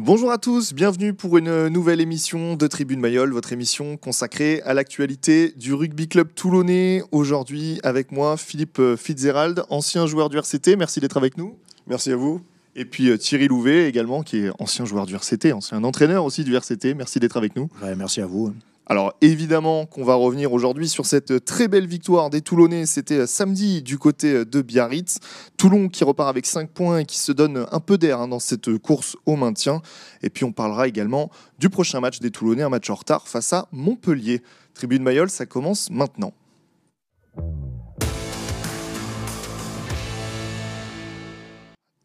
Bonjour à tous, bienvenue pour une nouvelle émission de Tribune Mayol, votre émission consacrée à l'actualité du rugby club toulonnais. Aujourd'hui avec moi Philippe Fitzgerald, ancien joueur du RCT, merci d'être avec nous. Merci à vous. Et puis Thierry Louvet également, qui est ancien joueur du RCT, ancien entraîneur aussi du RCT, merci d'être avec nous. Ouais, merci à vous. Alors évidemment qu'on va revenir aujourd'hui sur cette très belle victoire des Toulonnais, c'était samedi du côté de Biarritz. Toulon qui repart avec 5 points et qui se donne un peu d'air dans cette course au maintien. Et puis on parlera également du prochain match des Toulonnais, un match en retard face à Montpellier. Tribune Mayol, ça commence maintenant.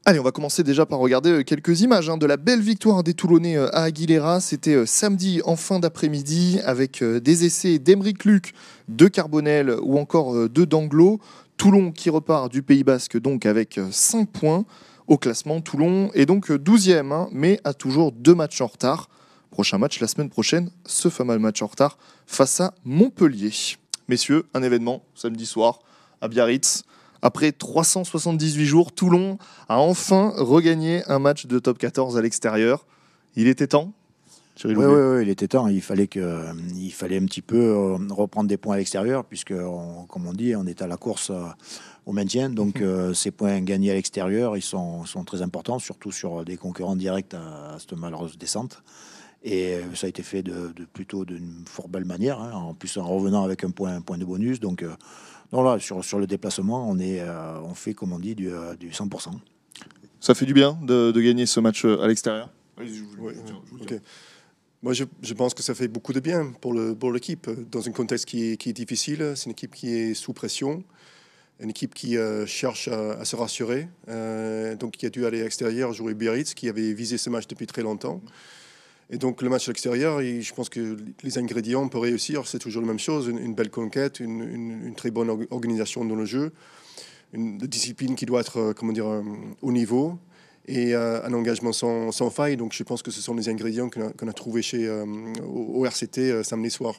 Allez, on va commencer déjà par regarder quelques images de la belle victoire des Toulonnais à Aguilera. C'était samedi en fin d'après-midi avec des essais d'Aymeric Luc, de Carbonel ou encore de Danglo. Toulon qui repart du Pays Basque donc avec 5 points au classement. Toulon est donc 12e, mais a toujours 2 matchs en retard. Prochain match la semaine prochaine, ce fameux match en retard face à Montpellier. Messieurs, un événement samedi soir à Biarritz. Après 378 jours, Toulon a enfin regagné un match de top 14 à l'extérieur. Il était temps. Oui, il était temps. Il fallait un petit peu reprendre des points à l'extérieur, puisque, comme on dit, on est à la course au maintien. Donc, ces points gagnés à l'extérieur, ils sont très importants, surtout sur des concurrents directs à cette malheureuse descente. Et ça a été fait plutôt d'une fort belle manière, hein. En plus, en revenant avec un point de bonus. Donc là, sur le déplacement, on fait, comme on dit, du 100%. Ça fait du bien de gagner ce match à l'extérieur. Okay. Moi, je pense que ça fait beaucoup de bien pour l'équipe, dans un contexte qui est difficile. C'est une équipe qui est sous pression, une équipe qui cherche à se rassurer, donc qui a dû aller à l'extérieur jouer Biarritz, qui avait visé ce match depuis très longtemps. Et donc le match à l'extérieur, je pense que les ingrédients pour réussir, c'est toujours la même chose, une belle conquête, une très bonne organisation dans le jeu, une discipline qui doit être au niveau, et un engagement sans faille. Donc je pense que ce sont les ingrédients qu'on a trouvés au RCT samedi soir.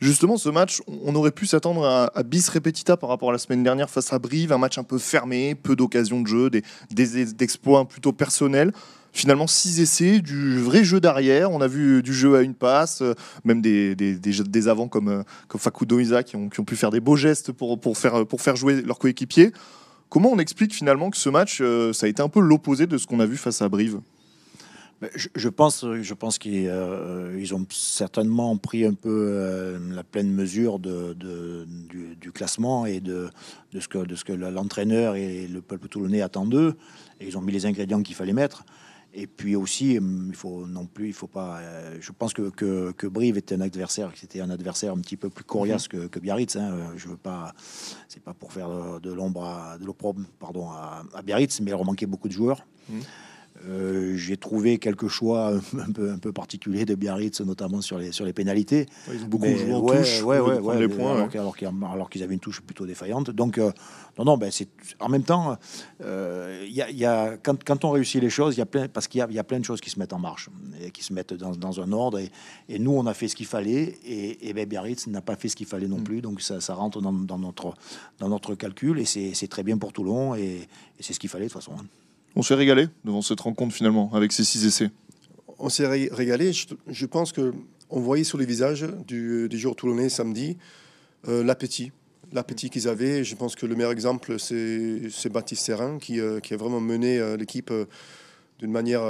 Justement, ce match, on aurait pu s'attendre à bis repetita par rapport à la semaine dernière face à Brive, un match un peu fermé, peu d'occasions de jeu, des exploits plutôt personnels. Finalement, 6 essais, du vrai jeu d'arrière. On a vu du jeu à une passe, même des avants comme Facundo Isa qui ont pu faire des beaux gestes pour faire jouer leurs coéquipiers. Comment on explique finalement que ce match, ça a été un peu l'opposé de ce qu'on a vu face à Brive ? Je pense qu'ils ont certainement pris un peu la pleine mesure du classement et de ce que l'entraîneur et le peuple toulonnais attendent d'eux. Et ils ont mis les ingrédients qu'il fallait mettre. Et puis aussi, je pense que Brive était c'était un adversaire un petit peu plus coriace que Biarritz. Hein. Je veux pas, c'est pas pour faire de l'opprobre à Biarritz, mais il leur manquait beaucoup de joueurs. J'ai trouvé quelques choix un peu particuliers de Biarritz, notamment sur les pénalités. Ouais, ils ont beaucoup joué en touche, les points, alors qu'ils avaient une touche plutôt défaillante. Donc, c'est en même temps, quand on réussit les choses, parce qu'il y a plein de choses qui se mettent en marche et qui se mettent dans un ordre. Et nous, on a fait ce qu'il fallait, et Biarritz n'a pas fait ce qu'il fallait non plus. Donc, ça rentre dans notre calcul, et c'est très bien pour Toulon, et c'est ce qu'il fallait de toute façon. On s'est régalé devant cette rencontre finalement, avec ces 6 essais. On s'est régalé. Je pense qu'on voyait sur les visages du joueur toulonnais samedi l'appétit qu'ils avaient. Je pense que le meilleur exemple, c'est Baptiste Serin qui a vraiment mené l'équipe d'une manière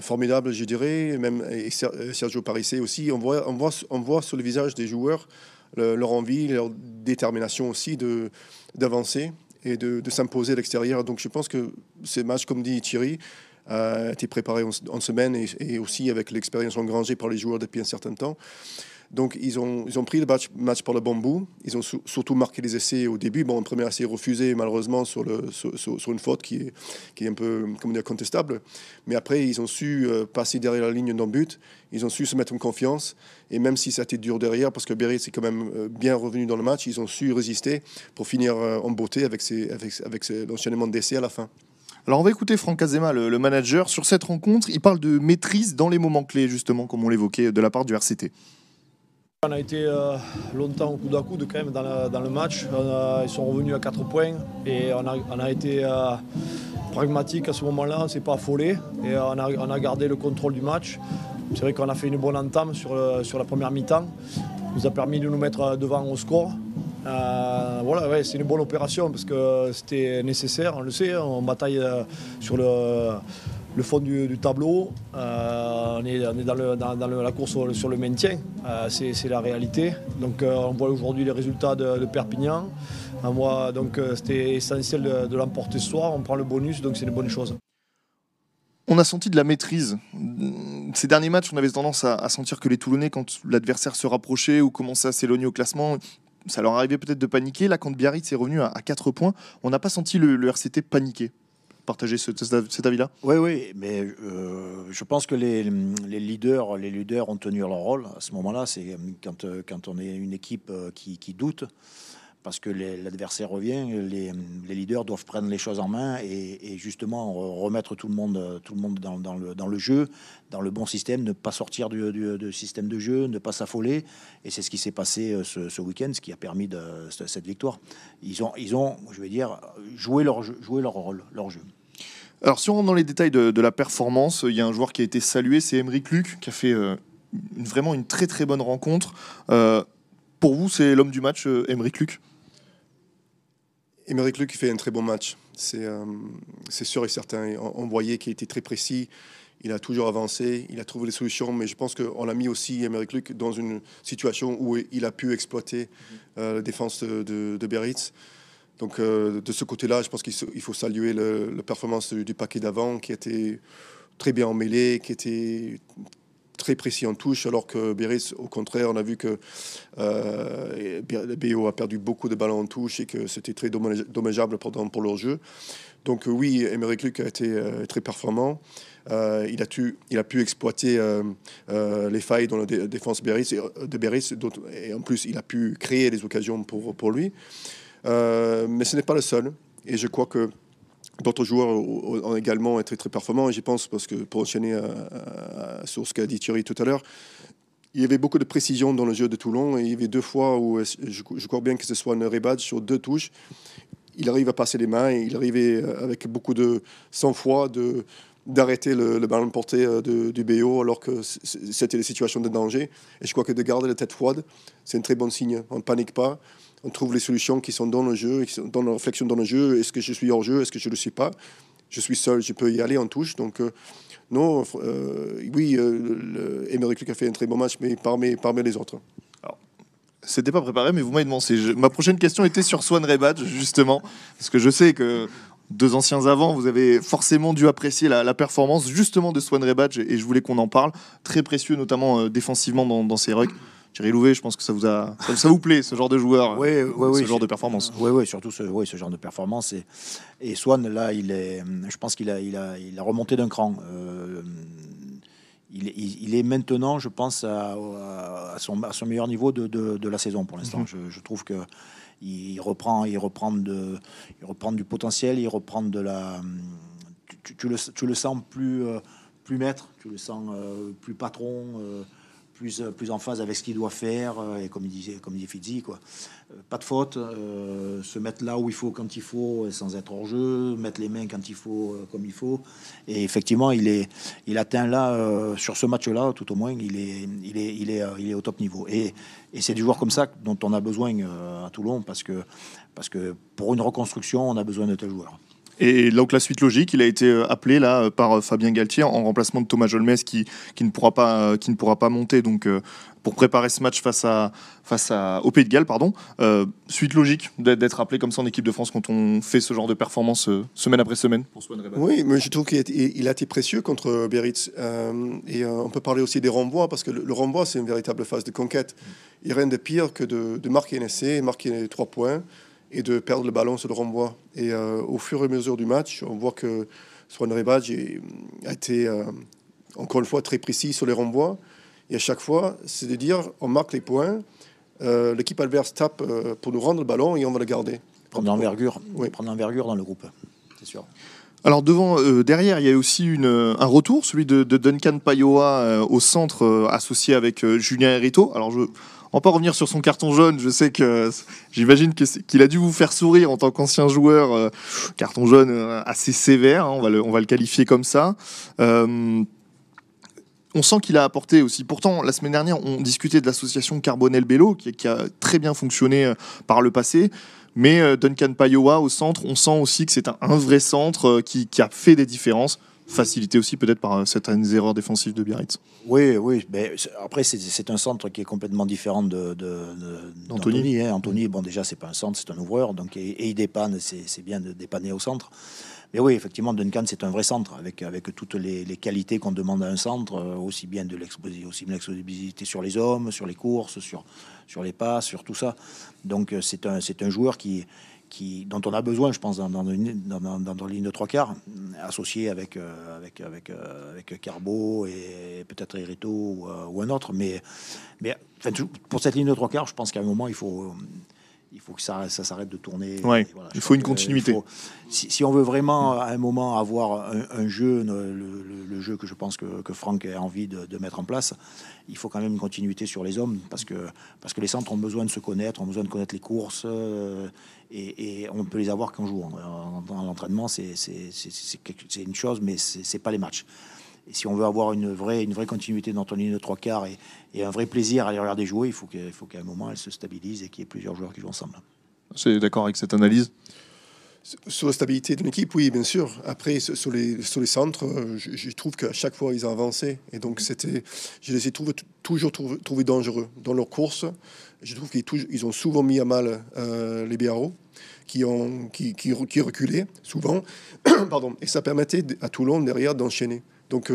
formidable, je dirais. Et Sergio Parissé aussi. On voit sur les visages des joueurs leur envie, leur détermination aussi d'avancer et de s'imposer à l'extérieur. Donc je pense que ces matchs, comme dit Thierry, a été préparé en semaine et aussi avec l'expérience engrangée par les joueurs depuis un certain temps. Donc ils ont pris le match par le bon bout. Ils ont surtout marqué les essais au début. Bon, un premier essai refusé malheureusement sur une faute qui est un peu contestable. Mais après, ils ont su passer derrière la ligne d'un but. Ils ont su se mettre en confiance. Et même si ça a été dur derrière, parce que Biarritz est quand même bien revenu dans le match, ils ont su résister pour finir en beauté avec l'enchaînement d'essais à la fin. Alors on va écouter Franck Azema, le manager, sur cette rencontre. Il parle de maîtrise dans les moments clés, justement, comme on l'évoquait, de la part du RCT. On a été longtemps au coude à coude quand même dans le match. Ils sont revenus à 4 points et on a été pragmatique à ce moment-là, on ne s'est pas affolé et on a gardé le contrôle du match. C'est vrai qu'on a fait une bonne entame sur la première mi-temps, ça nous a permis de nous mettre devant au score. Voilà, ouais, c'est une bonne opération parce que c'était nécessaire, on le sait, on bataille sur le fond du tableau, on est dans la course sur le maintien, c'est la réalité. Donc on voit aujourd'hui les résultats de Perpignan. Moi, donc c'était essentiel de l'emporter ce soir, on prend le bonus, donc c'est une bonne chose. On a senti de la maîtrise. Ces derniers matchs, on avait tendance à sentir que les Toulonnais, quand l'adversaire se rapprochait ou commençait à s'éloigner au classement, ça leur arrivait peut-être de paniquer. Là, quand Biarritz est revenu à 4 points, on n'a pas senti le RCT paniquer. Partager cet avis-là ? Oui, mais je pense que les leaders ont tenu leur rôle. À ce moment-là, c'est quand on est une équipe qui doute, parce que l'adversaire revient, les leaders doivent prendre les choses en main et justement remettre tout le monde dans le jeu, dans le bon système, ne pas sortir du système de jeu, ne pas s'affoler. Et c'est ce qui s'est passé ce week-end, ce qui a permis cette victoire. Ils ont, je vais dire, joué leur rôle, leur jeu. Alors, si on rentre dans les détails de la performance, il y a un joueur qui a été salué, c'est Aymeric Luc, qui a fait vraiment une très très bonne rencontre. Pour vous, c'est l'homme du match, Aymeric Luc ? Aymeric Luc fait un très bon match, c'est sûr et certain. On voyait qu'il était très précis, il a toujours avancé, il a trouvé des solutions, mais je pense qu'on a mis aussi Aymeric Luc dans une situation où il a pu exploiter la défense de Biarritz. Donc de ce côté-là, je pense qu'il faut saluer la performance du paquet d'avant, qui était très bien emmêlé, qui était très précis en touche, alors que Biarritz, au contraire, on a vu que BO a perdu beaucoup de ballons en touche et que c'était très dommageable pour leur jeu. Donc oui, Aymeric Luc a été très performant. Il a pu exploiter les failles dans la défense de Biarritz, et en plus, il a pu créer des occasions pour lui. Mais ce n'est pas le seul. Et je crois que d'autres joueurs ont également été très performants. Et j'y pense parce que, pour enchaîner sur ce qu'a dit Thierry tout à l'heure, il y avait beaucoup de précision dans le jeu de Toulon. Et il y avait 2 fois où je crois bien que ce soit un Rebadge sur 2 touches. Il arrive à passer les mains et il arrivait avec beaucoup de sang-froid d'arrêter le ballon porté du BO alors que c'était des situations de danger. Et je crois que de garder la tête froide, c'est un très bon signe. On ne panique pas. On trouve les solutions qui sont dans le jeu, qui sont dans la réflexion dans le jeu. Est-ce que je suis hors jeu? Est-ce que je ne le suis pas? Je suis seul, je peux y aller en touche. Donc, non, oui, Aymeric Luc a fait un très bon match, mais parmi les autres. Alors, c'était pas préparé, mais vous m'avez demandé. Ma prochaine question était sur Swan Rebadge, justement, parce que je sais que 2 anciens avant, vous avez forcément dû apprécier la performance justement de Swan Rebadge, et je voulais qu'on en parle. Très précieux, notamment défensivement dans ses rucks. Thierry Louvet, je pense que ça vous plaît, ce genre de joueur, ce genre de performance. Oui, surtout ce genre de performance. Et Swan, là, je pense qu'il a remonté d'un cran. Il est maintenant, je pense, à son meilleur niveau de la saison pour l'instant. Je trouve que il reprend du potentiel, il reprend de la. Tu le sens plus maître, tu le sens plus patron. Plus en phase avec ce qu'il doit faire, et comme il dit Fidzi, quoi. Pas de faute, se mettre là où il faut quand il faut, sans être hors jeu, mettre les mains quand il faut, comme il faut. Et effectivement, il atteint là, sur ce match-là, tout au moins, il est au top niveau. Et c'est du joueur comme ça dont on a besoin à Toulon, parce que pour une reconstruction, on a besoin de tels joueurs. Et donc la suite logique, il a été appelé là par Fabien Galtier en remplacement de Thomas Jolmes qui ne pourra pas monter donc pour préparer ce match face au Pays de Galles, pardon. Suite logique d'être appelé comme ça en équipe de France quand on fait ce genre de performance semaine après semaine pour Swan Rebadge. Oui, mais je trouve qu'il a été précieux contre Biarritz. Et on peut parler aussi des renvois, parce que le renvoi, c'est une véritable phase de conquête. Il n'y a rien de pire que de marquer un essai, marquer 3 points, et de perdre le ballon sur le renvoi. Et au fur et à mesure du match, on voit que Swan Rebadge a été, encore une fois, très précis sur les renvois. Et à chaque fois, c'est de dire, on marque les points, l'équipe adverse tape pour nous rendre le ballon et on va le garder. Prendre l'envergure dans le groupe, c'est sûr. Alors derrière, il y a aussi un retour, celui de Duncan Payoa au centre, associé avec Julien Herito. Alors On va pas revenir sur son carton jaune. Je sais que j'imagine qu'il a dû vous faire sourire en tant qu'ancien joueur. Carton jaune assez sévère, hein, on va le qualifier comme ça. On sent qu'il a apporté aussi. Pourtant, la semaine dernière, on discutait de l'association Carbonel-Bello qui a très bien fonctionné par le passé. Mais Duncan Payowa au centre, on sent aussi que c'est un vrai centre qui a fait des différences. Facilité aussi peut-être par certaines erreurs défensives de Biarritz. Oui, mais après c'est un centre qui est complètement différent d'Anthony. Anthony, bon déjà c'est pas un centre, c'est un ouvreur, donc et il dépanne, c'est bien de dépanner au centre. Mais oui, effectivement, Duncan c'est un vrai centre avec toutes les qualités qu'on demande à un centre, aussi bien l'explosivité sur les hommes, sur les courses, sur les passes, sur tout ça. Donc c'est un joueur dont on a besoin, je pense, dans la ligne de trois quarts, associé avec Carbo et peut-être Herito ou un autre. Mais enfin, pour cette ligne de trois quarts, je pense qu'à un moment, il faut que ça s'arrête de tourner. Ouais, voilà, il faut une continuité. Si on veut vraiment, à un moment, avoir un jeu, le jeu que je pense que Franck a envie de mettre en place, il faut quand même une continuité sur les hommes, parce que les centres ont besoin de se connaître, ont besoin de connaître les courses, et on peut les avoir qu'en jouant. Dans l'entraînement, c'est une chose, mais c'est pas les matchs. Et si on veut avoir une vraie continuité dans ton ligne de trois quarts et un vrai plaisir à les regarder jouer, il faut qu'à un moment, elles se stabilisent et qu'il y ait plusieurs joueurs qui jouent ensemble. C'est d'accord avec cette analyse? Sur la stabilité d'une équipe, oui, bien sûr. Après, sur les centres, je trouve qu'à chaque fois, ils ont avancé. Et donc, je les ai toujours trouvés dangereux dans leur course. Je trouve qu'ils ont souvent mis à mal les BRO, qui reculaient souvent. Pardon. Et ça permettait à Toulon, derrière, d'enchaîner. Donc,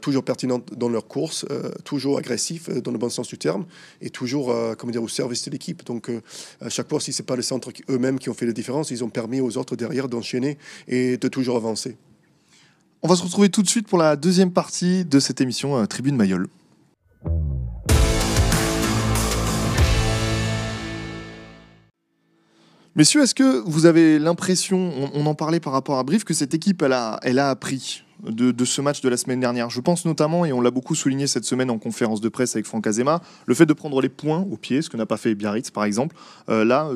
toujours pertinent dans leur course, toujours agressif dans le bon sens du terme, et toujours au service de l'équipe. Donc, à chaque fois, si ce n'est pas les centres eux-mêmes qui ont fait la différence, ils ont permis aux autres derrière d'enchaîner et de toujours avancer. On va se retrouver tout de suite pour la deuxième partie de cette émission Tribune Mayol. Messieurs, est-ce que vous avez l'impression, on en parlait par rapport à Brive, que cette équipe, elle a appris de ce match de la semaine dernière? Je pense notamment, et on l'a beaucoup souligné cette semaine en conférence de presse avec Franck Azema, le fait de prendre les points au pied, ce que n'a pas fait Biarritz par exemple.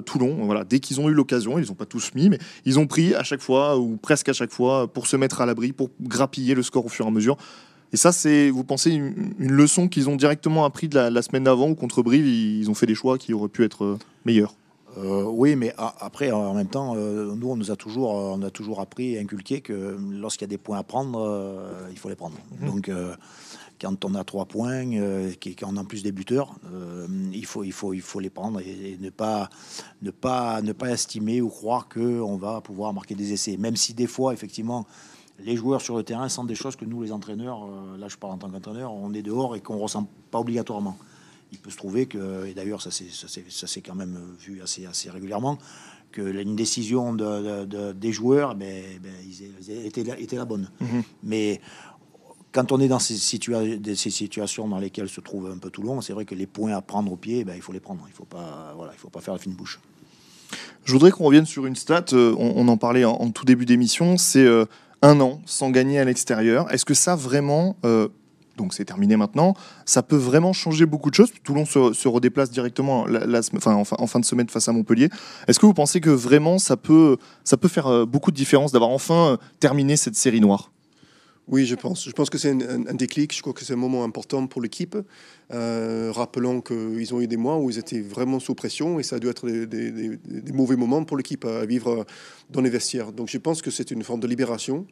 Toulon, voilà, dès qu'ils ont eu l'occasion, ils n'ont pas tous mis, mais ils ont pris à chaque fois, ou presque à chaque fois, pour se mettre à l'abri, pour grappiller le score au fur et à mesure. Et ça, c'est, vous pensez, une leçon qu'ils ont directement appris de la semaine d'avant, où contre Brive, ils ont fait des choix qui auraient pu être meilleurs? Oui, mais après, en même temps, nous, on a toujours appris et inculqué que lorsqu'il y a des points à prendre, il faut les prendre. Donc, quand on a 3 points, quand on a en plus des buteurs, il faut les prendre et ne pas estimer ou croire qu'on va pouvoir marquer des essais. Même si des fois, effectivement, les joueurs sur le terrain sentent des choses que nous, les entraîneurs, là je parle en tant qu'entraîneur, on est dehors et qu'on ne ressent pas obligatoirement. Il peut se trouver que, et d'ailleurs ça s'est quand même vu assez régulièrement, que une décision des joueurs était la bonne. Mais quand on est dans ces situations dans lesquelles se trouve un peu Toulon, c'est vrai que les points à prendre au pied, il faut les prendre. Il faut pas faire la fine bouche. Je voudrais qu'on revienne sur une stat, on en parlait en tout début d'émission, c'est 1 an sans gagner à l'extérieur. Est-ce que ça vraiment... donc c'est terminé maintenant, ça peut vraiment changer beaucoup de choses. Toulon se redéplace directement en fin de semaine face à Montpellier. Est-ce que vous pensez que vraiment ça peut faire beaucoup de différence d'avoir enfin terminé cette série noire? Oui, je pense que c'est un déclic. Je crois que c'est un moment important pour l'équipe. Rappelons qu'ils ont eu des mois où ils étaient vraiment sous pression et ça a dû être des mauvais moments pour l'équipe à vivre dans les vestiaires. Donc je pense que c'est une forme de libération.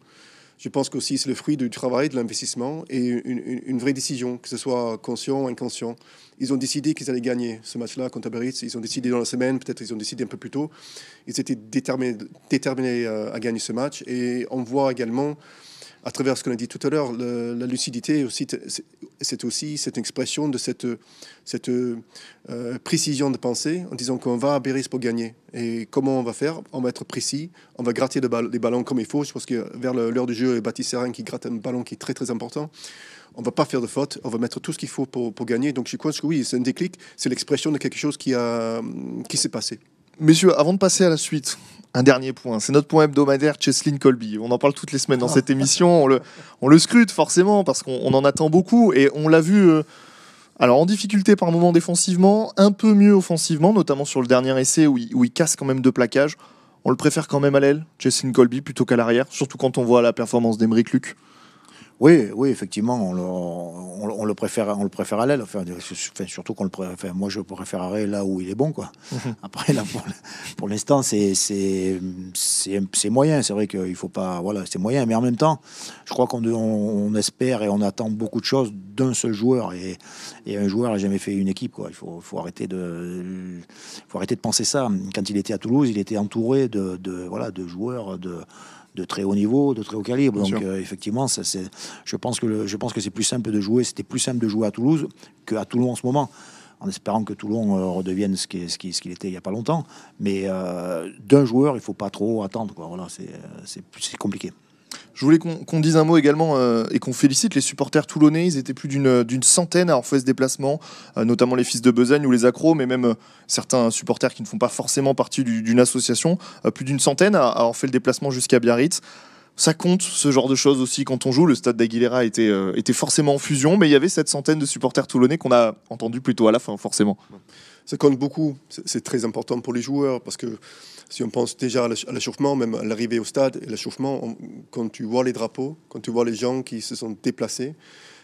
Je pense qu'aussi c'est le fruit du travail, de l'investissement et une vraie décision, que ce soit conscient ou inconscient. Ils ont décidé qu'ils allaient gagner ce match-là contre Biarritz. Ils ont décidé dans la semaine, peut-être ils ont décidé un peu plus tôt. Ils étaient déterminés à gagner ce match. Et on voit également, à travers ce qu'on a dit tout à l'heure, la lucidité aussi, c'est aussi cette expression de cette précision de pensée en disant qu'on va à Biarritz pour gagner. Et comment on va faire? On va être précis, on va gratter les ballons comme il faut. Je pense que vers l'heure du jeu, Baptiste Serin qui gratte un ballon qui est très très important. On ne va pas faire de faute, on va mettre tout ce qu'il faut pour gagner. Donc je pense que oui, c'est un déclic, c'est l'expression de quelque chose qui s'est passé. Messieurs, avant de passer à la suite, un dernier point. C'est notre point hebdomadaire, Cheslin Kolbe. On en parle toutes les semaines dans cette émission. On le scrute forcément parce qu'on en attend beaucoup. Et on l'a vu Alors en difficulté par moment défensivement, un peu mieux offensivement, notamment sur le dernier essai où il casse quand même 2 plaquages. On le préfère quand même à l'aile, Jason Colby, plutôt qu'à l'arrière, surtout quand on voit la performance d'Aymeric Luc. Oui, effectivement, on le préfère à l'aile. Surtout moi, je préférerais là où il est bon, quoi. Après, là, pour l'instant, c'est moyen. C'est vrai qu'il faut pas, voilà, c'est moyen. Mais en même temps, je crois qu'on espère et on attend beaucoup de choses d'un seul joueur. Et un joueur n'a jamais fait une équipe, quoi. Il faut arrêter de penser ça. Quand il était à Toulouse, il était entouré de joueurs de très haut niveau, de très haut calibre. Bien Donc effectivement, je pense que c'est plus simple de jouer. C'était plus simple de jouer à Toulouse qu'à Toulon en ce moment, en espérant que Toulon redevienne ce qu'il était il n'y a pas longtemps. Mais d'un joueur, il ne faut pas trop attendre, quoi. Voilà, c'est compliqué. Je voulais qu'on dise un mot également et qu'on félicite les supporters toulonnais. Ils étaient plus d'une centaine à avoir fait ce déplacement, notamment les fils de Besagne ou les accros, mais même certains supporters qui ne font pas forcément partie d'une association. Plus d'une centaine à avoir fait le déplacement jusqu'à Biarritz. Ça compte, ce genre de choses aussi, quand on joue. Le stade d'Aguilera était forcément en fusion, mais il y avait cette centaine de supporters toulonnais qu'on a entendu plutôt à la fin, forcément. Ça compte beaucoup, c'est très important pour les joueurs, parce que si on pense déjà à l'échauffement, même à l'arrivée au stade, et l'échauffement, quand tu vois les drapeaux, quand tu vois les gens qui se sont déplacés,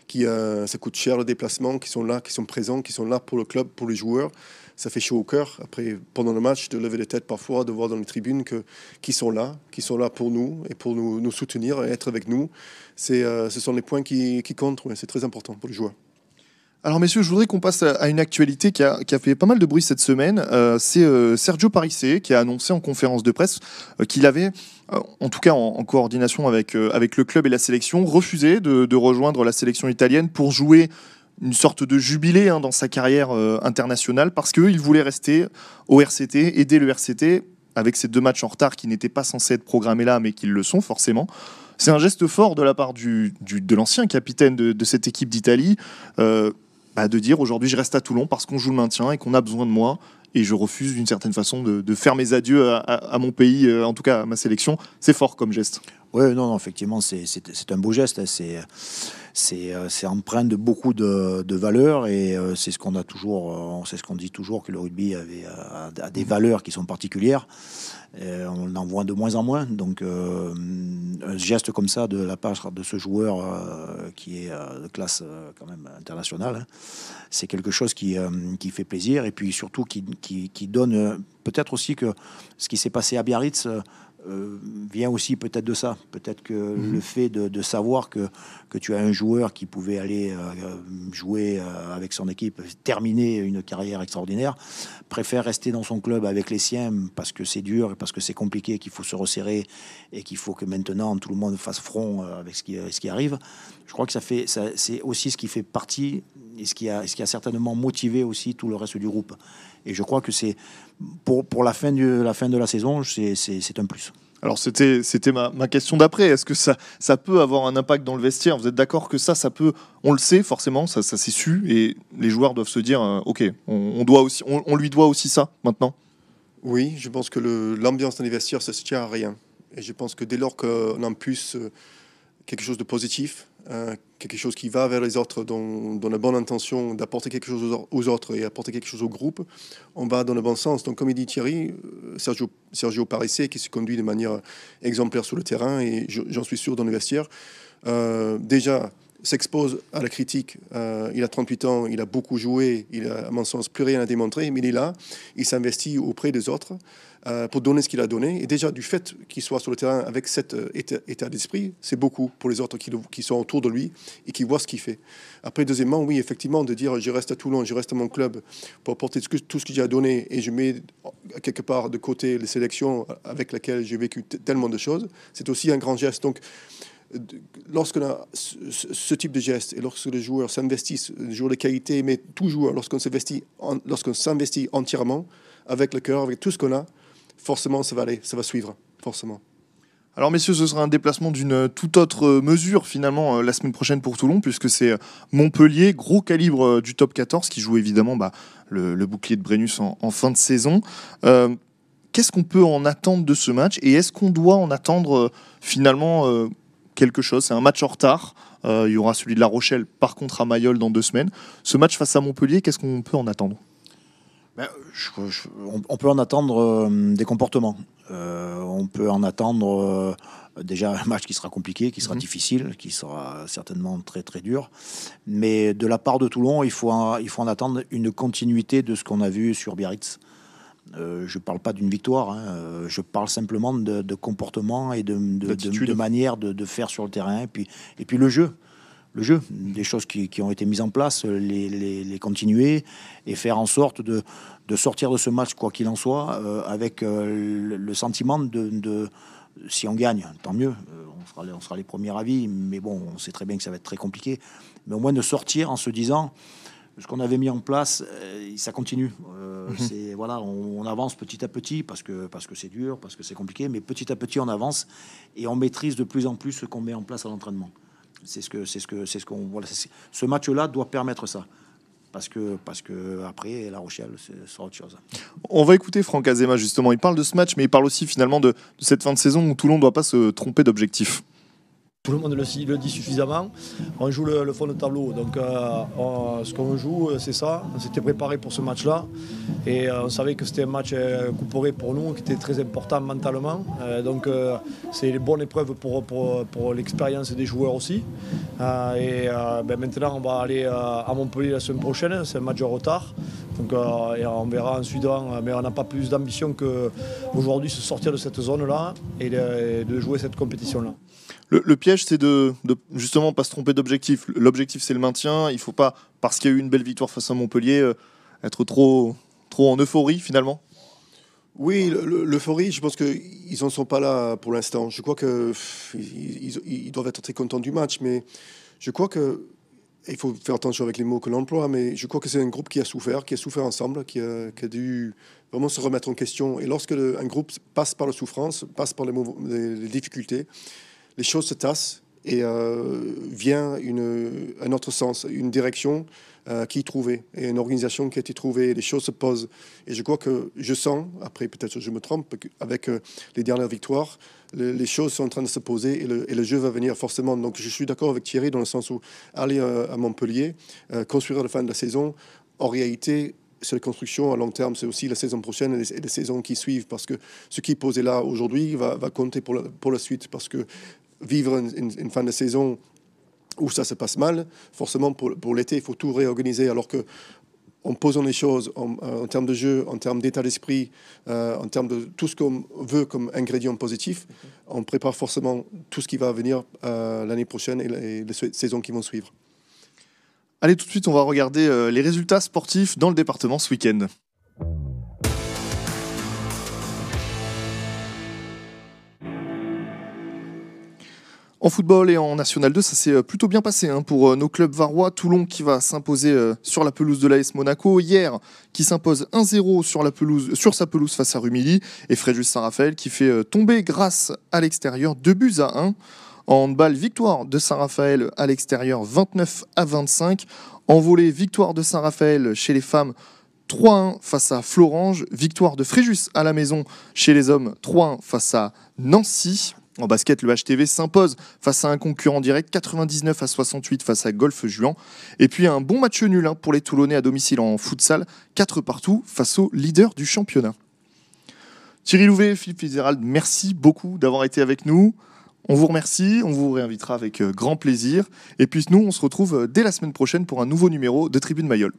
ça coûte cher le déplacement, qui sont là, qui sont présents, qui sont là pour le club, pour les joueurs, ça fait chaud au cœur. Après, pendant le match, de lever les têtes parfois, de voir dans les tribunes qui sont là pour nous et pour nous soutenir et être avec nous. Ce sont les points qui comptent, ouais, c'est très important pour les joueurs. Alors messieurs, je voudrais qu'on passe à une actualité qui a fait pas mal de bruit cette semaine. C'est Sergio Parisse qui a annoncé en conférence de presse qu'il avait, en tout cas en coordination avec le club et la sélection, refusé de rejoindre la sélection italienne pour jouer une sorte de jubilé dans sa carrière internationale, parce qu'il voulait rester au RCT, aider le RCT avec ces 2 matchs en retard qui n'étaient pas censés être programmés là, mais qui le sont forcément. C'est un geste fort de la part de l'ancien capitaine de cette équipe d'Italie, de dire aujourd'hui je reste à Toulon parce qu'on joue le maintien et qu'on a besoin de moi, et je refuse d'une certaine façon de faire mes adieux à mon pays, en tout cas à ma sélection. C'est fort comme geste. Oui, non, effectivement, c'est un beau geste. C'est empreint de beaucoup de valeurs, et c'est ce qu'on a toujours, c'est ce qu'on dit toujours, que le rugby a des valeurs qui sont particulières. On en voit de moins en moins. Donc, un geste comme ça de la part de ce joueur qui est de classe quand même internationale, c'est quelque chose qui fait plaisir, et puis surtout qui donne peut-être aussi que ce qui s'est passé à Biarritz vient aussi peut-être de ça. Peut-être que le fait de savoir que tu as un joueur qui pouvait aller jouer avec son équipe, terminer une carrière extraordinaire, préfère rester dans son club avec les siens parce que c'est dur et parce que c'est compliqué, qu'il faut se resserrer et qu'il faut que maintenant tout le monde fasse front avec ce qui arrive. Je crois que c'est aussi ce qui fait partie et ce qui a certainement motivé aussi tout le reste du groupe. Et je crois que c'est pour la fin de la saison, c'est un plus. Alors c'était ma question d'après. Est-ce que ça peut avoir un impact dans le vestiaire ? Vous êtes d'accord que ça peut, on le sait forcément, ça s'est su, et les joueurs doivent se dire ok, on lui doit aussi ça maintenant. Oui, je pense que l'ambiance dans les vestiaires, ça se tient à rien. Et je pense que dès lors qu'on en plus quelque chose de positif, quelque chose qui va vers les autres dans la bonne intention d'apporter quelque chose aux autres et apporter quelque chose au groupe, on va dans le bon sens. Donc comme il dit Thierry, Sergio Parisse qui se conduit de manière exemplaire sur le terrain, et j'en suis sûr dans le vestiaire, déjà s'expose à la critique. Il a 38 ans, il a beaucoup joué, il a à mon sens plus rien à démontrer, mais il est là, il s'investit auprès des autres pour donner ce qu'il a donné. Et déjà, du fait qu'il soit sur le terrain avec cet état d'esprit, c'est beaucoup pour les autres qui sont autour de lui et qui voient ce qu'il fait. Après, deuxièmement, oui, effectivement, de dire je reste à Toulon, je reste à mon club pour apporter tout ce que j'ai à donner, et je mets quelque part de côté les sélections avec lesquelles j'ai vécu tellement de choses, c'est aussi un grand geste. Donc, lorsqu'on a ce type de geste, et lorsque les joueurs s'investissent, les joueurs de qualité, mais toujours lorsqu'on s'investit entièrement avec le cœur, avec tout ce qu'on a, forcément ça va suivre, forcément. Alors messieurs, ce sera un déplacement d'une toute autre mesure finalement la semaine prochaine pour Toulon, puisque c'est Montpellier, gros calibre du top 14, qui joue évidemment le bouclier de Brennus en fin de saison. Qu'est-ce qu'on peut en attendre de ce match, et est-ce qu'on doit en attendre finalement quelque chose. C'est un match en retard. Il y aura celui de La Rochelle, par contre, à Mayol dans 2 semaines. Ce match face à Montpellier, qu'est-ce qu'on peut en attendre ? On peut en attendre des comportements. On peut en attendre déjà un match qui sera compliqué, qui sera difficile, qui sera certainement très très dur. Mais de la part de Toulon, il faut en attendre une continuité de ce qu'on a vu sur Biarritz. Je ne parle pas d'une victoire, je parle simplement de comportement et de manière de faire sur le terrain. Et puis le jeu, des choses qui ont été mises en place, les continuer et faire en sorte de sortir de ce match, quoi qu'il en soit, avec le sentiment de si on gagne, tant mieux, on sera les premiers ravis, mais bon, on sait très bien que ça va être très compliqué. Mais au moins de sortir en se disant, ce qu'on avait mis en place, ça continue. Voilà, on avance petit à petit parce que c'est dur, parce que c'est compliqué, mais petit à petit on avance et on maîtrise de plus en plus ce qu'on met en place à l'entraînement. Ce match-là doit permettre ça. Parce que après, La Rochelle, c'est sera autre chose. On va écouter Franck Azema, justement. Il parle de ce match, mais il parle aussi finalement de cette fin de saison où Toulon ne doit pas se tromper d'objectif. Tout le monde le dit suffisamment. On joue le fond de tableau. Donc, ce qu'on joue, c'est ça. On s'était préparé pour ce match-là. Et on savait que c'était un match couperé pour nous, qui était très important mentalement. Donc, c'est une bonne épreuve pour l'expérience des joueurs aussi. Maintenant, on va aller à Montpellier la semaine prochaine. C'est un match en retard. Donc, et on verra ensuite. Mais on n'a pas plus d'ambition qu'aujourd'hui se sortir de cette zone-là et de jouer cette compétition-là. Le piège, c'est de justement pas se tromper d'objectif. L'objectif, c'est le maintien. Il ne faut pas, parce qu'il y a eu une belle victoire face à Montpellier, être trop en euphorie finalement. Oui, l'euphorie, je pense qu'ils n'en sont pas là pour l'instant. Je crois qu'ils doivent être très contents du match, mais je crois qu'il faut faire attention avec les mots que l'on emploie, mais je crois que c'est un groupe qui a souffert ensemble, qui a dû vraiment se remettre en question. Et lorsque un groupe passe par la souffrance, passe par les difficultés, les choses se tassent et vient un autre sens, une direction qui est trouvée et une organisation qui a été trouvée. Les choses se posent. Et je crois que je sens, après peut-être que je me trompe, avec les dernières victoires, les choses sont en train de se poser et le jeu va venir forcément. Donc je suis d'accord avec Thierry dans le sens où aller à Montpellier, construire à la fin de la saison, en réalité, c'est la construction à long terme, c'est aussi la saison prochaine et les saisons qui suivent, parce que ce qui est posé là aujourd'hui va compter pour la suite, parce que vivre une fin de saison où ça se passe mal, forcément pour l'été, il faut tout réorganiser, alors que en posant les choses en termes de jeu, en termes d'état d'esprit, en termes de tout ce qu'on veut comme ingrédient positif, on prépare forcément tout ce qui va venir l'année prochaine et les saisons qui vont suivre. Allez, tout de suite, on va regarder les résultats sportifs dans le département ce week-end. En football et en National 2, ça s'est plutôt bien passé pour nos clubs varois. Toulon qui va s'imposer sur la pelouse de l'AS Monaco. Hier, qui s'impose 1-0 sur sa pelouse face à Rumilly. Et Fréjus Saint-Raphaël qui fait tomber Grasse à l'extérieur 2-1. En handball, victoire de Saint-Raphaël à l'extérieur 29-25. En volley, victoire de Saint-Raphaël chez les femmes 3-1 face à Florange. Victoire de Fréjus à la maison chez les hommes 3-1 face à Nancy. En basket, le HTV s'impose face à un concurrent direct 99-68 face à Golfe Juan. Et puis un bon match nul pour les Toulonnais à domicile en futsal, 4-4 face au leader du championnat. Thierry Louvet, Philippe Fitzgerald, merci beaucoup d'avoir été avec nous. On vous remercie, on vous réinvitera avec grand plaisir. Et puis nous, on se retrouve dès la semaine prochaine pour un nouveau numéro de Tribune Mayol.